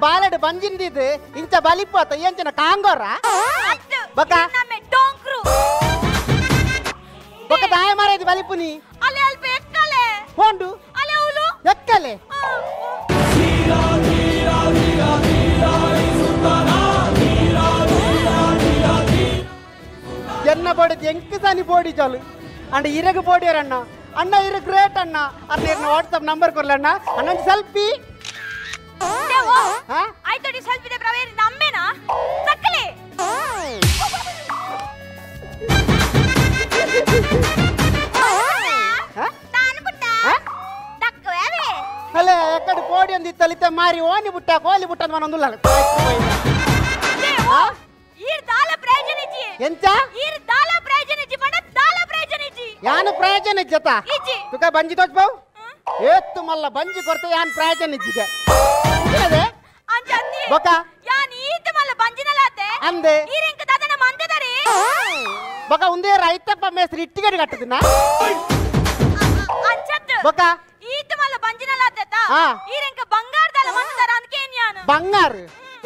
ಬಾಲೆಡ್ ಬಂಜಿಂದಿದ್ದು ಇಂಚ ಬಲಿಪೋತ ಎಂಚಿನ ಕಾಂಗೋರ ಬಕ ಬಕ ದಾಯ ಮಾರೇದು ಬಲಿಪುನಿ ಅಲೆ ಅಲ್ಪ ಎಕ್ಕಲೆ ಹೋಂಡು ಅಲೆ ಅವಳು ಎಕ್ಕಲೆ ಎನ್ನ ಬೋಡಿದ್ ಎಂಕ್ ಸಾನಿ ಬೋಡಿ ಚಾಲು ಅಂಡ್ ಇರಗ ಬೋಡಿಯರಣ್ಣ ಅಣ್ಣ ಇರ ಗ್ರೇಟ್ ಅಣ್ಣ ಅನ್ನ ವಾಟ್ಸಪ್ ನಂಬರ್ ಕೊರ್ಲಣ್ಣ ಅಣ್ಣ ಸೆಲ್ಫಿ ಆಯ್ತು ಸೆಲ್ಫಿ ದೆ ಪ್ರವೇಶ ನಮ್ಮೇನಾ ತಕ್ಕಲೆ ತಾನು ಪುಟ್ಟ ತಕ್ಕವೇವೆ ಅಲೆ ಎಕ್ಕಡ ಬೋಡಿ ಒಂದಿತ್ತಲಿತ ಮಾರಿ ಓನಿ ಬುಟ್ಟ ಕೋಲಿ ಬುಟ್ಟ ಅಂತ ಒಂದುಲ್ಲ ಈರ್ ದಾಲ ಪ್ರಯೋಜನಜಿ ಎಂತ ಈರ್ ದಾಲ ಪ್ರಯೋಜನಜಿ ಬಡ ದಾಲ ಪ್ರಯೋಜನಜಿ ಯಾನು ಪ್ರಯೋಜನ ಜತ ಇಜಿ ತುಕ ಬಂಜಿ ತೋಚ್ಬಾವ್ ಏತ್ತು ಮಲ್ಲ ಬಂಜಿ ಕೊರ್ತೆ ಯಾನ್ ಪ್ರಯೋಜನ ಇಜ್ಜಿಗೆ ಇಲ್ಲದೆ ಅಂಜಂದಿ ಬಕ ಯಾನ್ ಈತ ಮಲ್ಲ ಬಂಜಿನಲಾತೆ ಅಂದೆ ಈರೆಂಕ ದಾದನ ಮಂದದರಿ ಬಕ ಒಂದೇ ರೈತಪ್ಪ ಮೇಸ್ತ್ರಿ ಇಟ್ಟಿಗಡಿ ಕಟ್ಟದಿನ ಅಂಚತ್ ಬಕ ಈತ ಮಲ್ಲ ಬಂಜಿನಲಾತೆ ಈರೆಂಕ ಬಂಗಾರದಲ್ಲ ಮಂದದರ ಅಂದ್ಕೇನ್ ಯಾನು ಬಂಗಾರ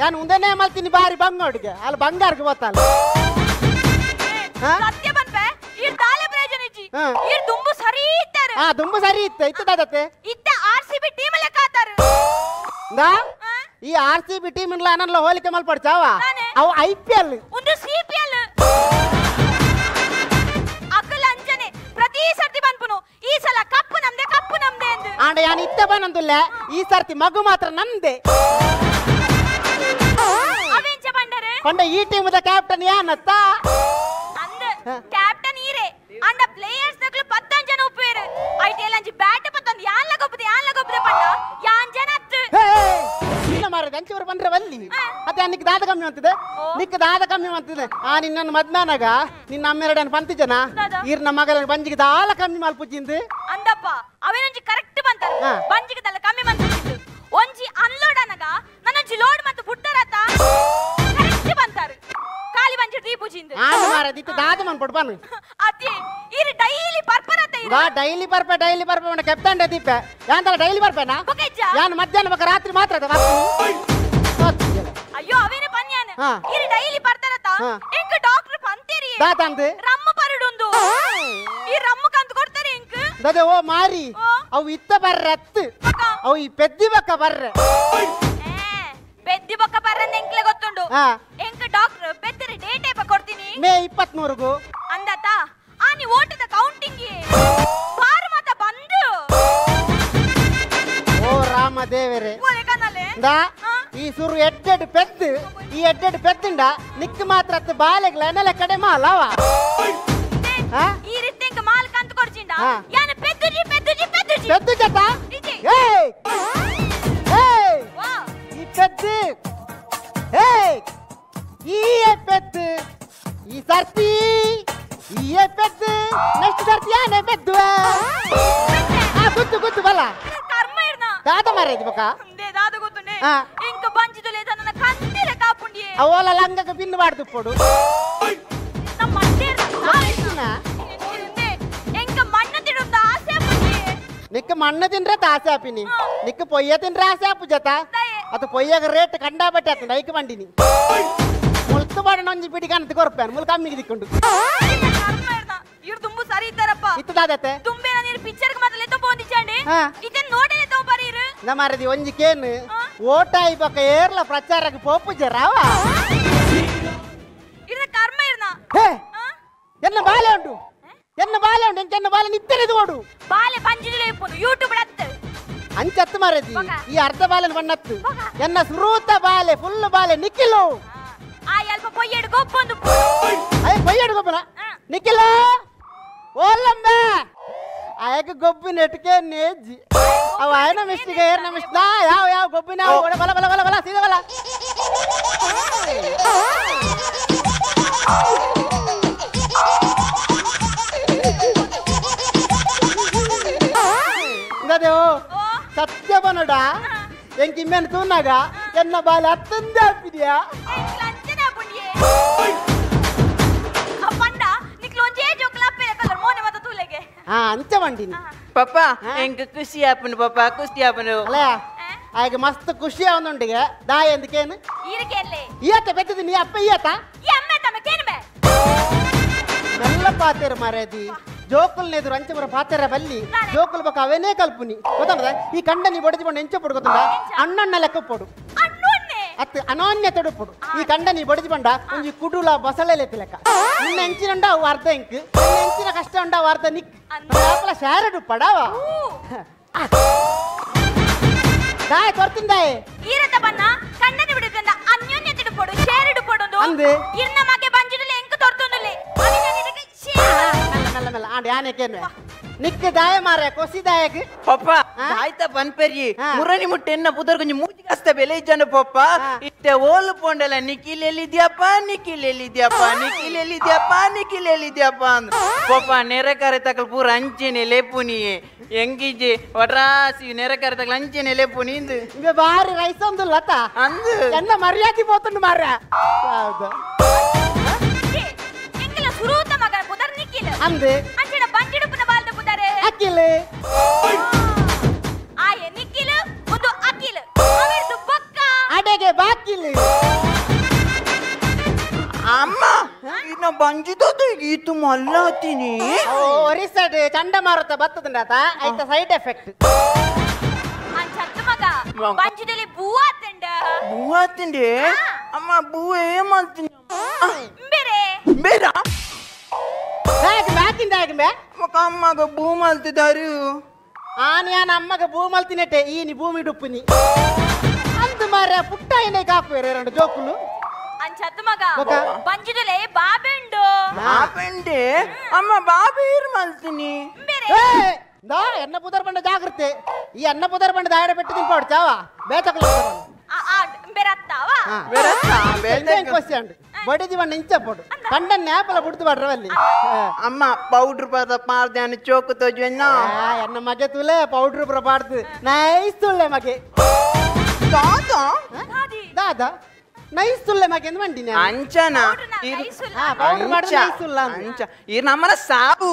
ಯಾನ್ ಒಂದೇನೇ ಮಲ್ತೀನಿ ಬಾರಿ ಬಂಗೋಡಿಗೆ ಅಲ್ಲಿ ಬಂಗಾರಕ್ಕೆ ಗೊತ್ತಲ್ಲ ಸತ್ಯ ಬನ್ಪೆ ಈರ್ ದಾಲ ಪ್ರಯೋಜನಜಿ ಈರ್ ದುಂಬು ಸರಿ ಇತ್ತಾರೆ ದುಂಬು ಸರಿ ಇತ್ತದಾದತ್ತೆ ಇತ್ತ ಆರ್ಸಿಬಿ ಟೀಮ್ ಲೆಕ್ಕಾತಾರ ನಾ ಈ ಆರ್ಸಿಬಿ ಟೀಮ್ ಇಲ್ಲ ಅನ್ನಲ್ಲ ಹೋಲಿಕೆ ಮಲ್ಪಡ್ಚಾವ ಅವು IPL ಒಂದು CPL ಅಕಲ್ ಅಂಜನೆ ಪ್ರತಿ ಸರ್ತಿ ಬನ್ಪುನು ಈ ಸಲ ಕಪ್ಪು ನಮ್ದೆ ಎಂದು ಆಂಡ ಯಾನ್ ಇತ್ತ ಬನಂದುಲ್ಲ ಈ ಸರ್ತಿ ಮಗು ಮಾತ್ರ ನಂದೆ ಅವೆಂಚ ಬಂಡರೆ ಪಂಡ ಈ ಟೀಮ್ ದ ಕ್ಯಾಪ್ಟನ್ ಯಾನತ್ತ ಅಂದ ಕ್ಯಾಪ್ಟನ್ ಈರೆ ಅಂಡ ಪ್ಲೇಯರ್ಸ್ ನಕ್ಲು 10 ಜನ ಉಪ್ಪೇರು ಐಟಿಎಲ್ ಅಂಜಿ ಬ್ಯಾಟ್ ಪತ್ತೊಂದು ಯಾನ್ ಲಗೊಬ್ಬದೆ ಪಂಡ ಯಾನ್ ಜನ ಅತ್ತು ಇಲ್ಲ ಮಾರ ಗಂಚೂರು ಬಂದ್ರೆ ಬಲ್ಲಿ ಮತ್ತೆ ನಿಕ್ ದಾದ ಕಮ್ಮಿ ಅಂತಿದೆ ನಿಕ್ ದಾದ ಕಮ್ಮಿ ಅಂತಿದೆ ನಿನ್ನ ಮದ್ನಾನಾಗ ನಿನ್ನ ಅಮ್ಮೆರಡನ್ ಪಂತಿ ಜನ ಈರ್ನ ಮಗಲ ಬಂಜಿಗೆ ದಾಲ ಕಮ್ಮಿ ಮಲ್ಪುಜಿಂದು ಅಂದಪ್ಪ ಅವೇನೊಂಜಿ ಕರೆಕ್ಟ್ ಬಂತಾರ ಬಂಜಿಗೆ ದಲ್ಲ ಕಮ್ಮಿ ಮಲ್ಪುಜಿಂದು ಒಂಜಿ ಅನ್ಲೋಡ್ ಅನಗ ನನ್ನೊಂಜಿ ಲೋಡ್ ಮತ್ತು ಬುಟ್ಟರತ ಕರೆಕ್ಟ್ ಬಂತಾರ ಕಾಲಿ ಬಂಜಿ ದೀಪುಜಿಂದು ಆನ ಮಾರ ದಿತ್ತು ದಾದ ಮನ್ ಪಡ್ಬಾನು ಅತಿ ಇರ್ ಡೈಲಿ ಪರ್ಪರತ ಇರ ಬಾ ಡೈಲಿ ಬರ್ಪೆ ಮನ ಕೆಪ್ತಾಂಡ ದೀಪ ಯಾಂತರ ಡೈಲಿ ಬರ್ಪೇನಾ ಯಾನ್ ಮಧ್ಯಾಹ್ನ ಬಕ ರಾತ್ರಿ ಮಾತ್ರ ಅದ ಅಯ್ಯೋ ಅವೇನ ಪನ್ಯಾನ ಇರ್ ಡೈಲಿ ಬರ್ತಾರತ ಎಂಕ ಡಾಕ್ಟರ್ ಪಂತೇರಿ ದಾತಂದು ರಮ್ಮ ಪರಡುಂದು ಈ ರಮ್ಮ ಕಂತ ಕೊಡ್ತಾರೆ ಎಂಕ ದದೆ ಓ ಮಾರಿ ಅವು ಇತ್ತ ಬರ್ರೆ ಅತ್ತು ಅವು ಈ ಪೆದ್ದಿ ಬಕ್ಕ ಬರ್ರೆ ಪೆದ್ದಿ ಬಕ್ಕ ಬರ್ರಂದ ಎಂಕ್ಲೆ ಗೊತ್ತುಂಡು ಎಂಕ ಡಾಕ್ಟರ್ ಬೆತ್ತರೆ ಡೇಟ್ ಏಪ ಕೊಡ್ತೀನಿ ಮೇ 23 ಅಂದತ ನೀ ಓಟದ ಕೌಂಟಿಂಗ್ ಫಾರ್ಮತ ಬಂದು ಓ ರಾಮ ದೇವರೇ ಕನಲೆ ಈ ಸುರು ಎಡ್ಡೆಡ್ ಪೆದ್ದಿಂಡ ನಿಕ್ ಮಾತ್ರ ಅತ್ತು ಬಾಲೆಗ್ಲ ಎನ್ನಲೆ ಕಡೆ ಮಾಲವ ಈ ರೀತಿ ಎಂಕ ಮಾಲ್ ಕಂತ ಕೊಡ್ಚಿಂಡ ಯಾನ ಪೆದ್ದುಜಿ ಪೆದ್ದು ಜತ ಏಯ್ ಈ ಪೆದ್ದು ಈ ಪೆದ್ದು ಈ ಸರ್ತಿ ಈ ಪೆದ್ದು ನೆಕ್ಸ್ಟ್ ಸರ್ತಿ ಯಾನೆ ಪೆದ್ದು ಗುತ್ತು ಬಲ ಕರ್ಮ ಇರ್ನ ದಾದ ಮಾರೇದಿ ಬಕ ದಾದ ಗೊತ್ತುಂಡೆ ಎಂಕ ಬಂಜಿದುಲೆ ನನ್ನ ಕಂತಿರ ಕಾಪುಂಡಿಯೇ ಅವಲ ಲಂಗಕ ಬಿನ್ನು ಬಾಡ್ದು ಪೋಡು ನಮ್ಮ ಮಂಡೇರ ಎಂಕ ಮಣ್ಣ ತಿಡುಂದ ಆಸೆ ಪುಂಡಿಯೇ ನಿಕ್ಕ ಮಣ್ಣ ತಿನ್ರೆ ಆಸೆ ಆಪಿನಿ ನಿಕ್ಕ ಪೊಯ್ಯ ತಿನ್ರೆ ಆಸೆ ಆಪು ಜತ ಅದು ಪೊಯ್ಯಗ ರೇಟ್ ಕಂಡಾ ಬಟ್ಟೆ ಆತಂಡ ಐಕ ಬಂಡಿನಿ ಮುಲ್ತು ಬಾಡ ನೊಂಜಿ ಬಿಡಿ ಕಾಣತ್ ಕೊರ್ಪೇನು ಮುಲ್ ಕಮ್ಮಿಗೆ ದಿಕ್ಕೊಂಡು ಇವ್ರು ತುಂಬಾ ಸರಿ ಇದ್ದಾರಪ್ಪ ಇತ್ತದಾದತೆ ತುಂಬೆ ನೀರು ಪಿಕ್ಚರ್ ಗೆ ಮೊದಲೇ ತೋ ಬಂದಿಚಾಂಡೆ ಇದನ್ನ ನೋಡಲೇ ತೋ ಬರೀರು ನಮ್ಮರದಿ ಒಂಜಿ ಕೇನು ಓಟ ಐಬಕ ಏರ್ಲ ಪ್ರಚಾರಕ್ಕೆ ಪೋಪು ಜರಾವ ಇರ ಕರ್ಮ ಇರ್ನ ಹೇ ಎನ್ನ ಬಾಲೆ ಉಂಟು ಎಂಕೆನ್ನ ಬಾಲೆ ನಿತ್ತೆನೆದು ಓಡು ಬಾಲೆ ಬಂಜಿದಿಲೆ ಇಪ್ಪುದು ಯೂಟ್ಯೂಬ್ ಅತ್ತ ಅಂಚತ್ತು ಮಾರದಿ ಈ ಅರ್ಧ ಬಾಲೆ ಬಣ್ಣತ್ತು ಎನ್ನ ಸುರೂತ ಬಾಲೆ ಫುಲ್ ಬಾಲೆ ನಿಕ್ಕಿಲು ಅಲ್ಪ ಪೊಯ್ಯಡು ಗೊಬ್ಬೊಂದು ಪೊಯ್ಯಡು ಗೊಬ್ಬನ ನಿಕ್ಕಿಲು ಓಲಂಬೆ ಆಯಕ ಗೊಬ್ಬು ನೆಟ್ಕೆ ನೇಜಿ ಅವ ಆಯನ ಮಿಸ್ಟಿಗೆ ಏರ್ನ ಮಿಸ್ಟ್ ಯಾವ ಗೊಬ್ಬಿನ ಬಲ ಸೀದಾ ಬಲ ಗದೇವು ಸತ್ಯ ಬನೋಡ ಎಂಕಿ ಮೆನ್ ತೂನಾಗ ಎನ್ನ ಬಾಲೆ ಹತ್ತಂದೆ ಹಾಪಿದ್ಯಾ ಹಾ ಅಂಚ ಬಂಡಿನಿ ಪಪ್ಪ ಎಂಕ ಖುಷಿ ಆಪನು ಪಪ್ಪ ಖುಷಿ ಆಪನು ಅಲ್ಲ ಆಗ ಮಸ್ತ್ ಖುಷಿ ಅವನುಂಡಿಗೆ ದಾ ಎಂದಕೇನು ಈರಕೇನ್ಲೆ ಈಯತ್ತ ಬೆತ್ತದ ನೀ ಅಪ್ಪ ಈಯತ್ತ ಈ ಅಮ್ಮ ತಮ್ಮ ಕೇನ್ಮೆ మెల్ల పాతేరు మారేది జోకులు ఎదురు అంచెమర పాతేర బల్లి జోకులు బొక్క అవనే కల్పుని ಗೊತ್ತಂದ್ರೆ ಈ ಕಂಡನಿ ಬಡಿದ್ಕೊಂಡು ಎಂಚ ಪಡು ಗೊತ್ತಂದ ಅಣ್ಣಣ್ಣ ಲೆಕ್ಕ ಪಡು ಅತ್ ಅನೋನ್ಯತೆಡು ಪಡು ಈ ಕಂಡನಿ ಬಡಿದ್ಕೊಂಡ ಒಂಜಿ ಕುಡುಲ ಬಸಳೆಲೆತ್ತ ಲೆಕ್ಕ ನಿನ್ನ ಎಂಚಿನಂಡ ಅವು ಅರ್ಧ ಇಂಕ್ ನಿನ್ನ ಎಂಚಿನ ಕಷ್ಟ ಉಂಡ ಅವು ಅರ್ಧ ನಿಕ್ ಆಪಲ ಶಾರಡು ಪಡವ ದಾಯ್ ಕೊರ್ತಿನ್ ದಾಯ್ ಈರತ ಬನ್ನ ಕಂಡನಿ ಬಿಡುಕಂದ ಅನ್ಯೋನ್ಯತೆಡು ಪಡು ಶೇರಡು ಪಡು ಅಂದೆ ಇರ್ನ ಮಗೆ ಬಂಜಿಡಲೆ ಎಂಕ ತೊರ್ತೊಂದುಲೆ ಅವಿನನಿದಕ್ಕೆ మెల్ల మెల్ల ఆండి ఆనేకేను నిక్కు దాయ మారే కొసి దాయకు ಪಪ್ಪ ಆಯ್ತಾ ಬನ್ಪೆರಿ ಮುರನಿ ಮುಟ್ಟೆ ಎನ್ನ ಪುದರ್ ಕೊಂಚ ಮೂತಿ ಕಷ್ಟ ಬೆಲೆ ಇಜ್ಜನ ಪಪ್ಪ ಇತ್ತೆ ಓಲು ಪೊಂಡಲ ನಿಖಿಲ್ ಎಲ್ಲಿದ್ಯಪ್ಪ ನಿಖಿಲ್ ಎಲ್ಲಿದ್ಯಪ್ಪ ನಿಖಿಲ್ ಎಲ್ಲಿದ್ಯಪ್ಪ ನಿಖಿಲ್ ಎಲ್ಲಿದ್ಯಪ್ಪ ಅಂದ್ ಪಪ್ಪ ನೆರೆಕರೆ ತಕಲ್ ಪೂರ ಅಂಚೆನೆ ಲೇಪುನಿಯೇ ಎಂಗಿಜೆ ವಡ್ರಾಸಿ ನೆರೆಕರೆ ತಕಲ್ ಅಂಚೆನೆ ಲೇಪುನಿ ಇಂದು ಇವೆ ಬಾರಿ ರೈಸ್ ಒಂದು ಲತ ಅಂದು ಎನ್ನ ಮರ್ಯಾದೆ పోతుండు ಮಾರ ಹೌದು ಎಂಕಲ ಸುರೂತ ಮಗ ಪುದರ್ ನಿಖಿಲ್ ಅಂದೆ ಅಂಚೆನ ಬಂಜಿಡುಪನ ಬಾಲ್ದ ಪುದರೆ ಅಕ್ಕಿಲ್ ಆಯ ನಿಖಿಲ್ ಒಂದು ಅಖಿಲ್ ಅವೆರ್ದು ಬೊಕ್ಕ ಅಡೆಗೆ ಬಾಕಿಲ್ ಅಮ್ಮ ಇನ್ನ ಬಂಜಿದದು ಈತು ಮಲ್ಲ ಹತ್ತೀನಿ ಒರಿಸಡ್ ಚಂಡಮಾರುತ ಬತ್ತದಂಡಾತ ಐತ ಸೈಡ್ ಎಫೆಕ್ಟ್ ಅಂಚತ್ತು ಮಗ ಬಂಜಿಡಲಿ ಬೂವಾತಂಡ ಬೂವಾತಿಂಡೆ ಅಮ್ಮ ಬೂ ಏಮಲ್ತೀನಿ ಬೇರೆ ಬೇಡ దాయకు బాకింద దాయకు బే ఒక అమ్మగా బూ మల్తిదారు ఆని ఆన అమ్మగ భూమల్ తినట్టే ఈని భూమి డుప్పుని అందు మార పుట్ట అయినాయి కాకపోయారు రెండు జోకులు ಅಂಚತ್ತು ಮಗ ಮಗ. ಬಂಜಿಡಲೆ ಬಾಬೆಂಡು బాబండే అమ్మ బాబేరు మల్తిని ಬೇರೆ దా ఎన్న పుదర్ బండ జాగ్రత్త ఈ అన్న పుదర్ బండ దాయడ పెట్టి తింపాడు చావా బేతకులు ಬೇರೆ ಅತ್ತಾವ క్వశ్చన్ బడిది బండ ఇంచపోడు కండ నేపల బుడ్దు బడ్రవల్లి అమ్మ పౌడర్ పద పార్దే అని చోకుతో జొన్న ఎన్న మగే తులే పౌడర్ పుర పాడుతు నైస్ తుల్లే మగే దాదా దాదా నైస్ తుల్లే మగే ఎందు వండి నేను అంచనా పౌడర్ పాడు నైస్ తుల్లా అంచ ఈ నమ్మన సాబు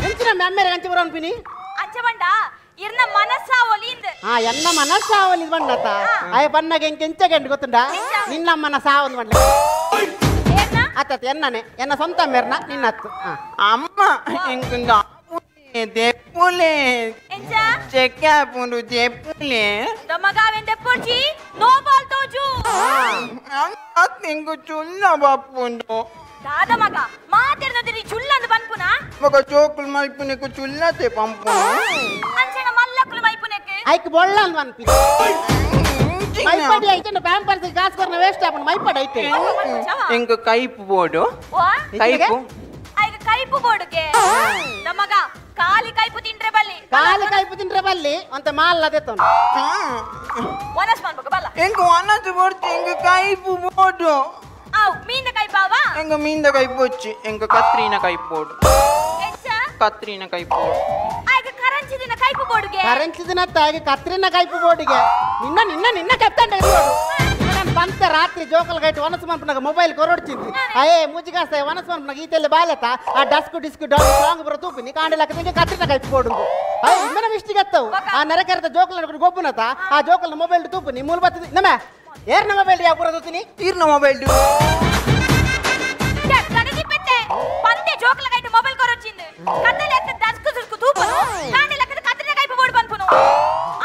ఎంచిన మెమ్మరే కంచి పిని ಅಂಚಬಂಡ ಇರ್ನ ಮನಸ್ಸ ಒಲಿಂದ ಎನ್ನ ಮನಸ್ಸಾವಲ್ಲಿ ಇದು ಬಂಡತ ಅಯ್ಯ ಪನ್ನಗೆ ಎಂಚೆಂಚೆಗೆ ಗೊತ್ತುಂಡ ನಿನ್ನ ಅಮ್ಮನ ಸಾವೊಂದು ಬಂಡ ಏನ ಅತ್ತತ್ ಎನ್ನನೆ ಎನ್ನ ಸ್ವಂತ ಮೇರ್ನ ನಿನ್ನತ್ತು అమ్మ ఇంక దెప్పులే ಎಂಚ చెక్కాపుండు దెప్పులే దమగాವೆಂದೆ ಪೊರ್ಜಿ ನೋ ಬಾಲ್ ತೋಜು ఇంక చుల్ల పప్పుండు ದಾದ ಮಗ ಮಾತೆರ್ನದಿರಿ ಚುಲ್ಲಂದು ಬನ್ಪುನ ఒక జోకులు మల్పు నీకు చుల్లతే పంపు ಅಂಚನ ಮಲ್ಲಕ್ಕಲು ಮೈಪುನೆಕ್ಕೆ ಐಕ್ ಬೊಳ್ಳನ್ ಬಂತಿ ಮೈಪಡಿ ಐತೆ ಪ್ಯಾಂಪರ್ಸ್ ಕಾಸ್ಕೊರ್ನ ವೇಸ್ಟ್ ಆಪನ್ ಮೈಪಡಿ ಐತೆ ఇంక కైపు పోడు ಓ కైపు ಐಗ ಕೈಪು ಬೋಡುಗೆ ದಮಗ ಕಾಲಿ ಕೈಪು ತಿಂಡ್ರೆ ಬಲ್ಲಿ ಕಾಲು ಕೈಪು ತಿಂಡ್ರೆ ಬಲ್ಲಿ ಅಂತ ಮಾಲ್ ಅದೇತೋನು ವನಸ್ ಮನ್ಬಕ ಬಲ್ಲ ఇంక వనసు పొడితే ఇంక కైపు పోడు ಆವ್ ಮೀಂದ ಕೈಪಾವಾ ఇంక మీంద కైపు వచ్చి ఇంక కత్రీన కైపు పోడు ಎಂಚ కత్రీన కైపు పోడు ಐಗ ಕರಂಚಿದಿನ ಕೈಪು ಬೋಡುಗೆ ಕರೆನ್ಸಿ ದಿನ ತಾಗಿ ಕತ್ರಿನ ಕೈಪು ಬೋಡಿಗೆ ನಿನ್ನ ನಿನ್ನ ನಿನ್ನ ಕೆತ್ತಂಡ ಇರೋಡು ನಾನು ಬಂತೆ ರಾತ್ರಿ ಜೋಕಲ್ ಗೈಟ್ ವನಸ್ ಮನ್ಪನಾಗ ಮೊಬೈಲ್ ಕೊರೊಡ್ಚಿಂది ಅಯ್ಯೇ ಮುಜಿಗಾಸ್ತಾಯ ವನಸ್ ಮನ್ಪನಾಗ ಈತೆಲ್ಲ ಬಾಲೆತ ಆ ಡಸ್ಕು ಡಿಸ್ಕು ಸಾಂಗ್ ಬರೋ ತೂಪಿನಿ ಕಾಂಡಿಲಕ್ಕ ತಿಂಗೆ ಕತ್ರಿನ ಕೈಪು ಬೋಡುದು ಅಯ್ಯ ಇಮ್ಮನ ಮಿಸ್ಟಿಗೆ ಎತ್ತವು ಆ ನೆರೆಕೆರೆದ ಜೋಕಲ್ ಗೊಬ್ಬುನತ ಆ ಜೋಕಲ್ನ ಮೊಬೈಲ್ ತೂಪಿನಿ ಮೂಲ ಬತ್ತಿದಿ ನಮ ಏರ್ನ ಮೊಬೈಲ್ ಯಾವ ಬರೋದತ್ತೀನಿ ఈర్న మొబైల్ ಕಡದಿ ಪೆತ್ತೆ ಪಂದೆ ಜೋಕಲ ಕೈಟ್ ಮೊಬೈಲ್ ಕೊರೊಚ್ಚಿಂದು ಕತ್ತಲೆ ಅಕ್ಕ ದಸ್ಕು ಸುಸ್ಕು ತೂಪನು ಕಾಂಡಿಲ ಅಕ್ಕ ಕತ್ತಲೆ ಕೈಪು ಬೋಡು ಬನ್ಪುನು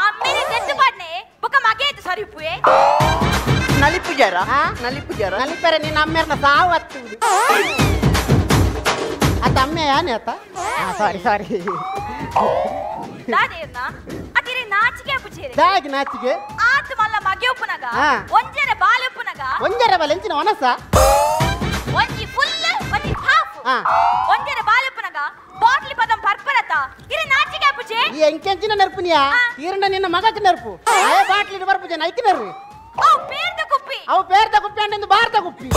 ಅಮ್ಮೇನೆ ದೆತ್ತು ಪಾಡ್ನೆ ಬೊಕ ಮಗೇತು ಸರಿಪುಯೆ నలిపు జరా ఆ? నలిపు జరా ನಲಿಪೆರೆ ನಿನ್ನ ಅಮ್ಮೇರ್ನ ಸಾವು ಹತ್ತುವುದು ಅತ್ತ ಅಮ್ಮೆ ಯಾನೆ ಅತ್ತ ಸಾರಿ ಸಾರಿ ದಾದೇರ್ನ ಅತಿರಿ ನಾಚಿಕೆ ಪುಚೇರೆ ದಾಗಿ ನಾಚಿಗೆ ಆತ್ ಮಲ್ಲ ಮಗೆ ಉಪ್ಪುನಗ ಆ. ಒಂಜರೆ ಬಾಲ್ ಉಪ್ಪುನಗ ಒಂಜರ ಬಲೆಂಚಿನ ವನಸ ಒಂಜಿ ಫುಲ್ ಒಂಜಿ ಹಾಫ್ ಆ. ಒಂಜರೆ ಬಾಲ್ ಉಪ್ಪುನಗ ಬಾಟ್ಲಿ ಪದಂ ಪರ್ಪರತ ಇರಿ ನಾಚಿಕೆ ಪುಚೆ ಈ ಎಂಕೆಂಚಿನ ನೆರ್ಪುನಿಯ ಈರಂಡ ನಿನ್ನ ಮಗಕ್ಕೆ ನೆರ್ಪು ಆಯ ಬಾಟ್ಲಿ ಬರ್ಪು ಜನ ಐಕಿ ನೆರ್ರಿ ಓ ಪೇರ್ದ ಕುಪ್ಪಿ ಅವು ಪೇರ್ದ ಕುಪ್ಪಿ ಅಂಡೆಂದು ಭಾರತ ಕುಪ್ಪಿ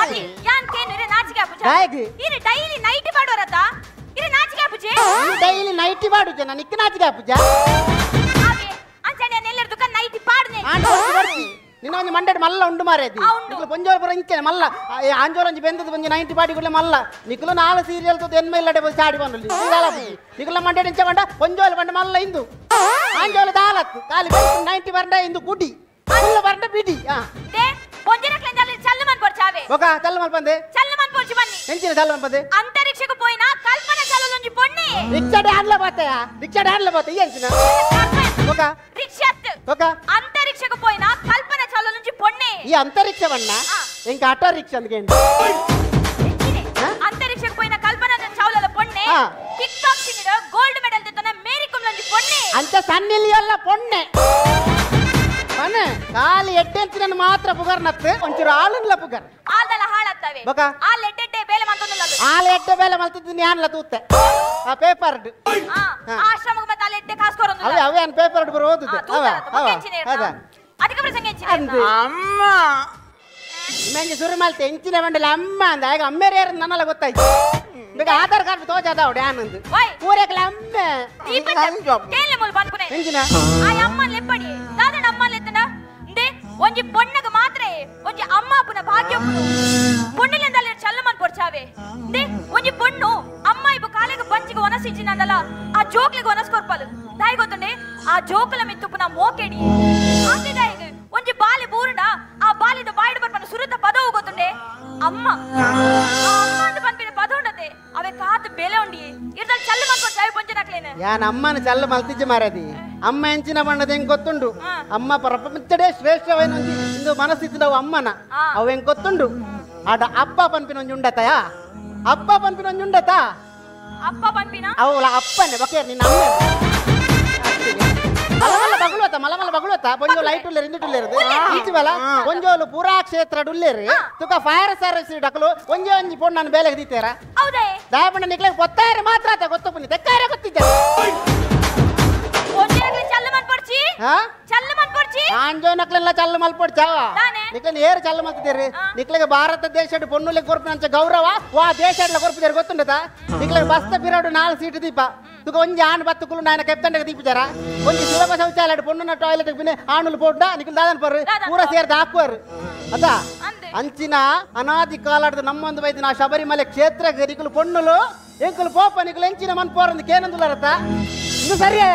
ಅತಿ ಯಾನ್ ಕೇನು ಇರಿ ನಾಚಿಕೆ ಪುಚೆ ದಾಗಿ ಇರಿ ಡೈಲಿ ನೈಟ್ ಮಾಡೋರತ ಇರಿ ನಾಚಿಕೆ ಪುಚೆ ಡೈಲಿ ನೈಟಿ ಬಾಡು ಜನ ನಿಕ್ಕ ನಾಚಿಗೆ ಪೂಜ ಹಾಗೆ ಅಂಚನೆ ನೆಲ್ಲರ ದುಕಾನ್ ನೈಟ್ ಪಾಡ್ನೆ ನಿನ್ನ ಒಂದು ಮಂಡೇಡ್ ಮಲ್ಲ ಉಂಡು ಮಾರೇದಿ ಆ, ಉಂಡು. ನಿಕ್ಲು ಪೊಂಜೋರ್ ಪುರ ಇಂಚೆ ಮಲ್ಲ ಆಂಜೋರಂಜಿ ಬೆಂದದ ಪೊಂಜಿ 90 ಪಾಡಿ ಗುಡ್ಲೆ ಮಲ್ಲ ನಿಕ್ಲು ನಾಲ ಸೀರಿಯಲ್ ತೋ ಎನ್ಮ ಇಲ್ಲಡೆ ಚಾಡಿ ಬಂದು ನಿಕ್ಲ ಮಂಡೇಡ್ ಇಂಚೆ ಬಂಡ ಪೊಂಜೋಲ್ ಬಂಡ ಮಲ್ಲ ಇಂದು ಅಂಜೋಲ ದಾಲತ್ತು ಕಾಲಿ 90 ಇಂದು ಕುಡಿ ಫುಲ್ ಬರ್ಡ ಬಿಡಿ చల్లమని పొడిచావే ఒక చల్లమని పంది చల్లమని పొడిచి బన్ని ఎంచిన చల్లమని పంది అంతరిక్షకు పోయినా కల్పన చల్ల నుంచి పొన్ని రిక్షా డాన్లో పోతాయా రిక్షా డాన్లో పోతాయి ఎంచిన ఒక రిక్షాత్ ఒక అంతరిక్షకు పోయినా కల్పన చల్ల నుంచి పొన్ని ఈ అంతరిక్షవన్న ఇంకా ఆటో రిక్షా అందుకేంటి అంతరిక్షకు పోయిన కల్పన చౌలలో పొన్ని కిక్ బాక్సింగ్ లో గోల్డ్ మెడల్ తెచ్చిన మేరీ కామ్ నుంచి పొన్ని అంత సన్నిలియల్ల పొన్నే ಅನೆ ಕಾಲಿ ಎಡ್ಡೆಂಚಿನ ಮಾತ್ರ ಪುಗರ್ ನತ್ತೆ ಒಂಚೂರು ಆಳುನ್ಲ ಪುಗರ್ ಆಲ್ದಲ ಹಾಳತ್ತವೆ ಬಕ ಆಲ್ ಎಡ್ಡೆ ಬೇಲೆ ಮಂತೊಂದಲ್ಲ ಆಲ್ ಎಡ್ಡೆ ಬೇಲೆ ಮಲ್ತಿದ್ದಿ ನ್ಯಾನ್ಲ ತೂತ್ತೆ ಆ ಪೇಪರ್ ಆಶ್ರಮಕ್ಕೆ ಮತ್ತೆ ಆಲ್ ಎಡ್ಡೆ ಕಾಸ್ಕೊರೊಂದು ಅವೇ ಅವೇ ಅನ್ ಪೇಪರ್ ಬರ ಓದುತ್ತೆ ಅವ ಅವ ಅದ ಅದಕ್ಕೆ ಪ್ರಸಂಗ ಎಂಚಿನ ಅಮ್ಮ ಇಮೆಂಜಿ ಸುರು ಮಲ್ತೆ ಎಂಚಿನ ಬಂಡಲ ಅಮ್ಮ ಅಂದ ಆಗ ಅಮ್ಮೇರೇರು ನನ್ನಲ್ಲ ಗೊತ್ತಾಯ್ತು ಬೇಗ ಆಧಾರ್ ಕಾರ್ಡ್ ತೋಜಾದವ ಡ್ಯಾನ್ ಅಂದು ಪೂರೆಕಲ ಅಮ್ಮ ಕೇಳಲೆ ಮೂಲ ಬಂದ್ಕೊನೆ ಎಂಚಿನ ಆ ಅಮ್ಮನ ಲೆಪ್ಪಡಿ ದಾದನ ಅಮ್ಮನ ಲೆತ್ತನ ಇಂದೆ ಒಂಜಿ ಪೊಣ್ಣಗ ಮಾತ್ರೆ ಒಂಜಿ ಅಮ್ಮ ಅಪ್ಪನ ಭಾಗ್ಯ ಪೊಣ್ಣಿಲಿಂದಲ್ಲ ಚಲ್ಲಮನ್ ಪೊಡ್ಚಾವೆ ಇಂದೆ ಒಂಜಿ ಪೊಣ್ಣು ಅಮ್ಮ ಇಬ್ಬ ಕಾಲೆಗ ಬಂಚಿಗೆ ಒನಸಿಂಚಿನಂದಲ್ಲ ಆ ಜೋಕ್ಲಿಗೆ ಒನಸ್ಕೊರ್ಪಲು ದಾಯಿ ಗೊತ್ತುಂಡೆ ಆ ಜೋಕಲ ಮಿತ್ತುಪುನ ಮೋಕೆಡಿ ಆಂದೆ ದಾಯಿಗ ಒಂಜಿ ಬಾಲಿ ಬೂರುಂಡ ಆ ಬಾಲಿದ ಬಾಯಿಡ ಬರ್ಪನ ಸುರುತ ಪದವು ಗೊತ್ತುಂಡೆ ಅಮ್ಮ ಅಮ್ಮ ಅಂತ ಬಂದ್ಬಿಡ ಪದ ಉಂಡತೆ ಅವೇ ಕಾತು ಬೆಲೆ ಉಂಡಿ ಇರ್ದಲ್ಲಿ ಚಲ್ಲ ಮಾಡ್ಕೊಂಡು ಚಾಯ್ ಪಂಚನಕ್ಲೇನೆ ಯಾನ ಅಮ್ಮನ ಚಲ್ಲ ಮಲ್ತಿಜ್ಜೆ ಮಾರದಿ ಅಮ್ಮ ಎಂಚಿನ ಬಣ್ಣದ ಹೆಂಗ್ ಗೊತ್ತುಂಡು ಅಮ್ಮ ಪ್ರಪಂಚದೇ ಶ್ರೇಷ್ಠವೇನು ಇಂದು ಮನಸ್ಸಿತ್ತು ನಾವು ಅಮ್ಮನ ಅವ ಹೆಂಗ್ ಗೊತ್ತುಂಡು ಆಡ ಅಪ್ಪ ಪನ್ಪಿನ ಒಂಜಿ ಉಂಡತಯ ಅಪ್ಪ ಪನ್ಪಿನ ಒಂಜಿ ಉಂಡತ ಅಪ್ಪ ಪನ್ಪಿನ ಅವಳ ಅಪ್ಪನೆ ಬಕೇರ್ ನಿನ್ನ ಅಮ್ಮ ಮಲಮಲ್ಲ ಬಗಳುತ್ತ ಮಲಮಲ್ಲ ಬಗಳುತ್ತ ಒಂಜೋ ಲೈಟ್ ಉಲ್ಲೇರು ಇಂದು ಉಲ್ಲೇರು ಈಚುವಲ ಒಂಜೋಲು ಪೂರಾ ಕ್ಷೇತ್ರ ಉಲ್ಲೇರು ತುಕ ಫೈರ್ ಸರ್ವಿಸ್ ಡಕಲು ಒಂಜಿ ಒಂಜಿ ಪೊಣ್ಣನ್ನು ಬೇಲೆಗೆ ದೀತೇರ ಹೌದೇ ದಾಯಪಣ್ಣ ನಿಕ್ಲೆಗೆ ಗೊತ್ತಾಯ್ರೆ ಮಾತ್ರ ಆತ ಗೊತ್ತಪ್ಪನಿ ತೆಕ್ಕಾರೆ ಗೊತ್ತಿದ್ದಾರೆ ಒಂಜೇಗ್ಲಿ ಚಲ್ಲ ಮಾಡ್ಪಡ್ಚಿ ಚಲ್ಲ ಮಾಡ್ಪಡ್ಚಿ ಆಂಜೋ ನಕ್ಲೆಲ್ಲ ಚಲ್ಲ ಮಲ್ಪಡ್ಚಾವ ನಿಕ್ಲೆನ್ ಏರು ಚಲ್ಲ ಮಲ್ತಿದ್ದೀರಿ ನಿಕ್ಲೆಗೆ ಭಾರತ ದೇಶ ಪೊನ್ನುಲೆಗೆ ಕೊರ್ಪಿನಂಚ ಗೌರವ ವಾ ದೇಶ ಕೊರ್ಪಿದ್ದಾರೆ ಗೊತ್ತುಂಡತ ನಿಕ್ಲೆಗೆ ಬಸ್ತ ಪಿರೋಡು 4 ಸೀಟ್ ದೀಪ ತುಕ ಒಂಜಿ ಆಣ್ ಬತ್ತುಕುಲು ನಾಯನ ಕೆಪ್ತಂಡಗೆ ದೀಪಿಚಾರ ಒಂಜಿ ಸುಲಭ ಶೌಚಾಲಯ ಪೊಣ್ಣುನ ಟಾಯ್ಲೆಟ್ ಬಿನೆ ಆಣುಲು ಪೋಡ್ಡ ನಿಕ್ಲು ದಾದನ್ ಪರ್ರು ಪೂರ ಸೇರ್ದ ಹಾಕುವರು ಅದ ಅಂಚಿನ ಅನಾದಿ ಕಾಲಾಡದ ನಮ್ಮೊಂದು ವೈದ್ಯ ಶಬರಿಮಲೆ ಕ್ಷೇತ್ರಕ್ಕೆ ನಿಕ್ಲು ಪೊಣ್ಣುಲು ಎಂಕುಲು ಪೋಪ ನಿಕ್ಲು ಎಂಚಿನ ಮನ್ ಪೋರಂದು ಕೇನಂದುಲರತ್ತ ಇದು ಸರಿಯಾ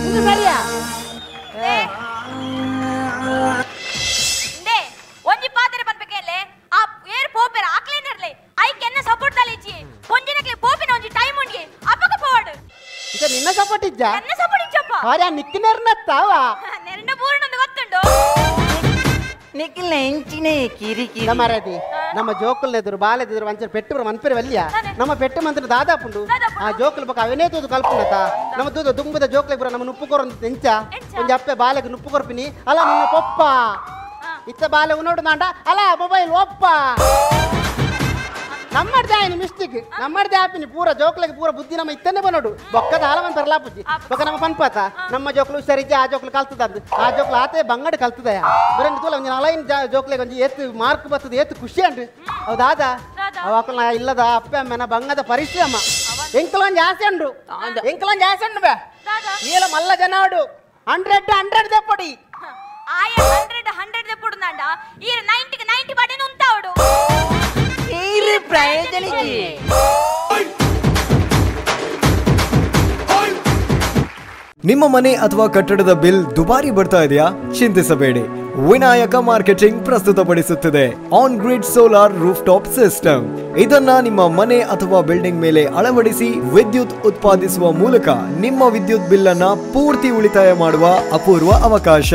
ಇದು ಸರಿಯಾ ಇಂದೆ ಒಂಜಿ ಪಾತ್ರೆ ಬನ್ಬೇಕೇಲೆ ಆ ಏರ್ ಪೋಪೆರ ಆಕ್ಲೇನರ್ಲೆ ಐಕೆನ್ನ ಸಪೋರ್ಟ್ ತಲಿಚಿ ಒಂಜಿನಕ್ಲೆ ಪೋಪಿನ ಒಂಜಿ ಟೈಮ್ ಉಂಡಿ ಅಪ್ಪಕ ಪೋಡ್ ಇತ ನಿನ್ನ ಸಪೋರ್ಟ್ ಇಜ್ಜ ಎನ್ನ ಸಪೋರ್ಟ್ ಇಜ್ಜಪ್ಪ ಆರ್ಯ ನಿಕ್ಕಿನೆರ್ನತ್ತಾವ ನೆರണ്ട ಪೂರ್ಣಂದು ಗೊತ್ತುಂಡು ನಿಖಿಲ್ ಎಂಚಿನೇ ಕಿರಿಕಿರಿ ನಮ್ಮರದಿ ನಮ್ಮ ಜೋಕುಲ್ ಎದುರು ಬಾಲೆದುರು ಒಂಚೂರು ಪೆಟ್ಟು ಮನ್ಪೆರು ವಲ್ಯ ನಮ್ಮ ಪೆಟ್ಟು ಮಂತ್ರ ದಾದಾಪುಂಡು ಆ ಜೋಕುಲ್ ಬಕ ಅವನೇ ತೂದು ಕಲ್ಪನತ ನಮ್ಮ ತೂದು ದುಂಬದ ಜೋಕ್ಲೆ ಬರ ನಮ್ಮ ನುಪ್ಪು ಕೊರೊಂದು ತೆಂಚ ಒಂಜಿ ಅಪ್ಪೆ ಬಾಲೆಗೆ ನುಪ್ಪು ಕೊರ್ಪಿನಿ ಅಲ್ಲ ನಿನ್ನ ಪೊಪ್ಪ ಇತ್ತ ಬಾಲೆ ಉನೋಡು ನಾಂಡ ಅಲ್ಲ ಮೊಬೈಲ್ ಒಪ್ಪ ನಮ್ಮಡ್ದೆ ಆಯ್ನಿ ಮಿಸ್ಟಿಕ್ ನಮ್ಮಡ್ದೆ ಆಪಿನಿ ಪೂರ ಜೋಕ್ಲೆಗೆ ಪೂರ ಬುದ್ಧಿ ನಮ್ಮ ಇತ್ತನ್ನೇ ಬನ್ನೋಡು ಬೊಕ್ಕದ ಹಾಲವನ್ ತರಲಾಪುಜಿ ಬೊಕ್ಕ ನಮ್ಮ ಪನ್ಪಾತ ನಮ್ಮ ಜೋಕ್ಲು ಹುಷಾರಿಜ್ಜೆ ಆ ಜೋಕ್ಲು ಕಲ್ತದಂದು ಆ ಜೋಕ್ಲು ಆತೆ ಬಂಗಡ ಕಲ್ತದಯ ಬರಂದು ತೂಲ ಒಂಜಿ ನಲೈನ್ ಜೋಕ್ಲೆಗೆ ಒಂಜಿ ಎತ್ತು ಮಾರ್ಕ್ ಬರ್ತದೆ ಎತ್ತು ಖುಷಿ ಅಂಡು ಹೌದಾದ ಅವಕ್ಕಲ ಇಲ್ಲದ ಅಪ್ಪೆ ಅಮ್ಮನ ಬಂಗದ ಪರಿಶ್ರಮ ಎಂಕಲೊಂದು ಜಾಸ್ತಿ ಉಂಡು ಎಂಕಲೊಂದು ಜಾಸ್ತಿ ಉಂಡು ಬೇ ಈಲ ಮಲ್ಲ ಜನಾಡು 100 ದೆಪ್ಪಡಿ ಆಯ 100 ದೆಪ್ಪುಡುಂದಾಂಡ ಈರ 90 ಬಡಿನ ಉಂತಾವಡು ಈರಿ ಪ್ರಯೋಜನಿಜಿ ನಿಮ್ಮ ಮನೆ ಅಥವಾ ಕಟ್ಟಡದ ಬಿಲ್ ದುಬಾರಿ ಬರ್ತಾ ಇದೆಯಾ? ಚಿಂತಿಸಬೇಡಿ. ವಿನಾಯಕ ಮಾರ್ಕೆಟಿಂಗ್ ಪ್ರಸ್ತುತಪಡಿಸುತ್ತಿದೆ on grid solar roof top system. ಇದನ್ನ ನಿಮ್ಮ ಮನೆ ಅಥವಾ ಬಿಲ್ಡಿಂಗ್ ಮೇಲೆ ಅಳವಡಿಸಿ ವಿದ್ಯುತ್ ಉತ್ಪಾದಿಸುವ ಮೂಲಕ ನಿಮ್ಮ ವಿದ್ಯುತ್ ಬಿಲ್ ಅನ್ನ ಪೂರ್ತಿ ಉಳಿತಾಯ ಮಾಡುವ ಅಪೂರ್ವ ಅವಕಾಶ.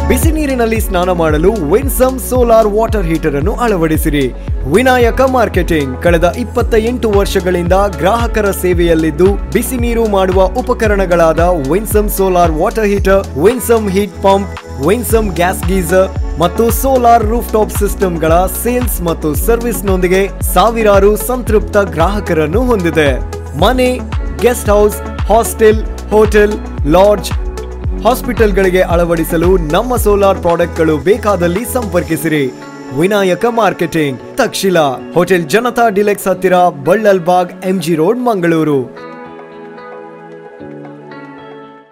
ಬಿಸಿ ನೀರಿನಲ್ಲಿ ಸ್ನಾನ ಮಾಡಲು ವಿನ್ಸಮ್ ಸೋಲಾರ್ ವಾಟರ್ ಹೀಟರ್ ಅನ್ನು ಅಳವಡಿಸಿರಿ. ವಿನಾಯಕ ಮಾರ್ಕೆಟಿಂಗ್ ಕಳೆದ 28 ವರ್ಷಗಳಿಂದ ಗ್ರಾಹಕರ ಸೇವೆಯಲ್ಲಿದ್ದು ಬಿಸಿ ನೀರು ಮಾಡುವ ಉಪಕರಣಗಳಾದ Winsome solar water heater, Winsome heat pump, Winsome gas geyser ಮತ್ತು ಸೋಲಾರ್ ರೂಫ್ ಟಾಪ್ ಸಿಸ್ಟಮ್ಗಳ ಸೇಲ್ಸ್ ಮತ್ತು ಸರ್ವಿಸ್ ನೊಂದಿಗೆ ಸಾವಿರಾರು ಸಂತೃಪ್ತ ಗ್ರಾಹಕರನ್ನು ಹೊಂದಿದೆ. ಮನೆ, guest house, hostel, hotel, lodge, ಹಾಸ್ಪಿಟಲ್ಗಳಿಗೆ ಅಳವಡಿಸಲು ನಮ್ಮ ಸೋಲಾರ್ ಪ್ರಾಡಕ್ಟ್ಗಳು ಬೇಕಾದಲ್ಲಿ ಸಂಪರ್ಕಿಸಿರಿ. Vinayaka marketing, Takshila, hotel Janata deluxe ಹತ್ತಿರ, ಬಳ್ಳಲ್ಬಾಗ್, MG ರೋಡ್, ಮಂಗಳೂರು.